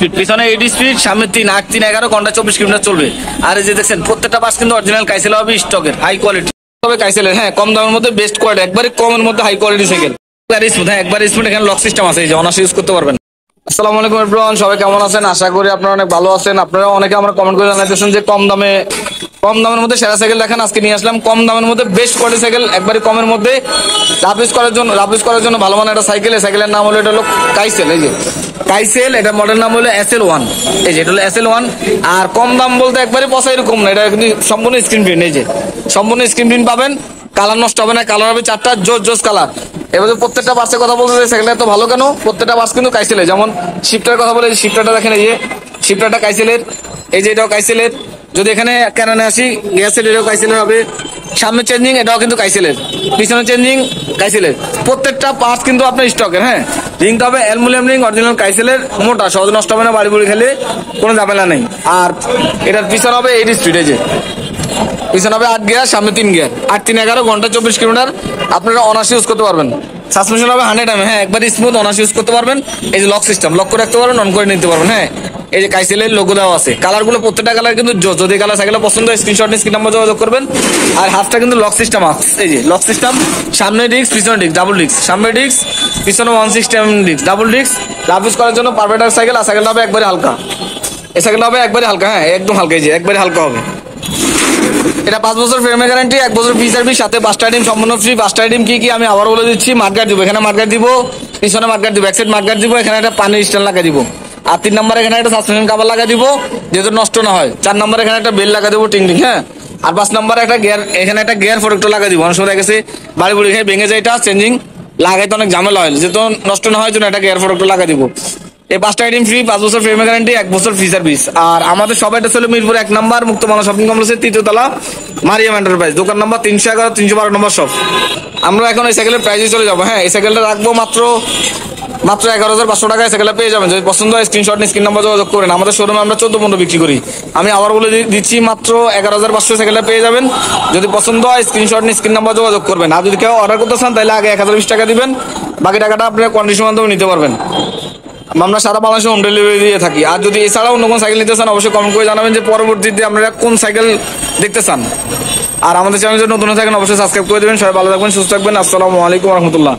Speed, পিছনে 80 speed, সামনে 3 8 3 11 ঘন্টা 24 কিলোমিটার চলবে। আর এই যে দেখছেন প্রত্যেকটা বাস কিন্তু অরিজিনাল কাইসেল হবে, স্টকের হাই কোয়ালিটি তবে কাইসেলের। হ্যাঁ, কম দামের মধ্যে বেস্ট কোয়ালিটি, একবারে কমের মধ্যে হাই কোয়ালিটি সাইকেল, একবারে স্মুথ। হ্যাঁ, একবারে স্মুথ। এখানে লক সিস্টেম আছে, এই যে অনায়াসে ইউজ করতে পারবেন। আসসালামু আলাইকুম এভরিওয়ান, সবাই কেমন আছেন? আশা করি আপনারা অনেক ভালো আছেন। আপনারা অনেকে আমরা কমেন্ট করে জানাইতেছেন যে কম দামের মধ্যে সেরা সাইকেল দেখেন। আজকে নিয়ে আসলাম কম দামের মধ্যে বেস্ট কোয়ালিটি সাইকেল, একবারে কমের মধ্যে রাফ ইউজ করার জন্য ভালো মানের একটা সাইকেল। এই সাইকেলের নাম হলো, এটা হলো কাইসেল। এই যে কাইসেল, এটা মডেল নাম হলো SL1। এই যে এটা হলো SL1। আর কম দাম বলতে একবারে পয়সা এরকম না, এটা কিন্তু সম্পূর্ণ স্ক্রিন প্রিন্ট। এই যে সম্পূর্ণ স্ক্রিন প্রিন্ট পাবেন, কালার নষ্ট হবে না, কালার হবে 4টা জোস কালার। এবার প্রত্যেকটা বাসের কথা বলতে সাইকেলটা এত ভালো কেন? প্রত্যেকটা বাস কিন্তু কাইসেলের। যেমন শিফটার কথা বলে, শিফটারটা দেখেন, এই যে শিফটারটা কাইসেলের। এই যে এটাও কাইসেলের। যদি এখানে ক্যানানে আসি, গ্যাসের, এটাও কাইসেলের হবে। সামনে চেঞ্জিং, এটাও কিন্তু কাইসেলের। পিছনে চেঞ্জিং, কাইসেলের। প্রত্যেকটা পার্টস কিন্তু আপনার স্টকের। হ্যাঁ, রিংটা হবে অ্যালুমিনিয়াম রিং, অরিজিনাল কাইসেলের, মোটা, সহজে নষ্ট হবে না, বাড়ি খেলে কোনো ঝামেলা নেই। আর এটার পিছনে হবে 80 স্পিড। এই যে পিছনে হবে 8 গিয়ার, সামনে 3 গিয়ার, 8 3 11 ঘন্টা 24 কিলোমিটার আপনারা অনায়াসে ইউজ করতে পারবেন। সাসপেনশন হবে 100 mm। হ্যাঁ, একবার স্মুথ, অনায়াসে ইউজ করতে পারবেন। এই যে লক সিস্টেম, লক করে রাখতে পারবেন, অন করে নিতে পারবেন। হ্যাঁ, এই যে কাইসেলের লোগো দেওয়া আছে। কালারগুলো প্রত্যেকটা কালার কিন্তু যদি কালার সাইকেল পছন্দ হয়, স্ক্রিনশট নিয়ে স্ক্রিন নাম্বার যোগাযোগ করবেন। আর হাফটা কিন্তু লক সিস্টেম আছে। এই যে লক সিস্টেম, সামনে ডিস্ক, পিছনে ডিস্ক, ডাবল ডিস্ক, সামনে ডিস্ক, পিছনে 160 mm disc, double disc. Rough use করার জন্য পারফেক্ট সাইকেল। আর সাইকেলটা হবে একবারে হালকা। এই সাইকেলটা হবে একবারে হালকা। হ্যাঁ, একদম হালকা। এই যে একবারে হালকা হবে। এটা 5 বছর ফ্রেমের গ্যারান্টি, 1 বছর ফ্রি সার্ভিস, সাথে 5টা আইটেম সম্পূর্ণ ফ্রি। 5টা আইটেম কি আমি আবার বলে দিচ্ছি। মার্কার দিব, এখানে মার্কার দিব, পিছনে মার্কার দিব, এক সাইড মার্কার দিব, এখানে একটা পানির স্ট্যান্ড লাগা দিব। আর 3 নম্বরে এখানে একটা সাসপেনশন কভার লাগা দিব, যেহেতু নষ্ট না হয়। 4 নম্বরে এখানে একটা বেল লাগা দিব, টিং টিং। হ্যাঁ, আর 5 নম্বরে একটা গিয়ার, এখানে একটা গিয়ার প্রোটেক্টর লাগা দিব। অনেক সময় দেখা গেছে বাড়ি খেয়ে ভেঙে যায়, এটা চেঞ্জিং লাগাইতে অনেক ঝামেলা হয়, যেহেতু নষ্ট না হয় জন্য একটা গিয়ার প্রোটেক্টর লাগা দিব। এই 5টা আইটেম ফ্রি, 5 বছর ফ্রেমের গ্যারান্টি, 1 বছর ফ্রি সার্ভিস। আর আমাদের সবাই ছিল মিরপুর 1 নম্বর মুক্তমালা শপিং কমপ্লেক্সের 3য় তলা, মারিয়াম এন্টারপ্রাইজ, দোকান নম্বর 311 312 নম্বর শপ। আমরা এখন এই সাইকেলের প্রাইসে চলে যাবো। হ্যাঁ, এই সাইকেলটা রাখবো মাত্র 11,500 টাকায়। সাইকেলটা পেয়ে যাবেন। যদি পছন্দ হয় স্ক্রিনশট নিয়ে স্ক্রিন নাম্বার যোগাযোগ করেন। আমাদের শোরুমে আমরা 14-15 বিক্রি করি। আমি আবার বলে দিচ্ছি, মাত্র 11,500 সাইকেলটা পেয়ে যাবেন। যদি পছন্দ হয় স্ক্রিনশট নিয়ে স্ক্রিন নাম্বার যোগাযোগ করবেন। আর যদি কেউ অর্ডার করতে চান, তাহলে আগে 1020 টাকা দিবেন, বাকি টাকাটা আপনার কন্ডিশন মাধ্যমে নিতে পারবেন। আমরা সারা বাংলাদেশে হোম ডেলিভারি দিয়ে থাকি। আর যদি এছাড়াও অন্য কোন সাইকেল নিতে চান, অবশ্যই কমেন্ট করে জানাবেন যে পরবর্তীতে আপনারা কোন সাইকেল দেখতে চান। আর আমাদের চ্যানেল যদি নতুন থাকেন, অবশ্যই সাবস্ক্রাইব করে দেবেন। সবাই ভালো থাকবেন, সুস্থ থাকবেন। আসসালামু আলাইকুম রহমতুল্লাহ।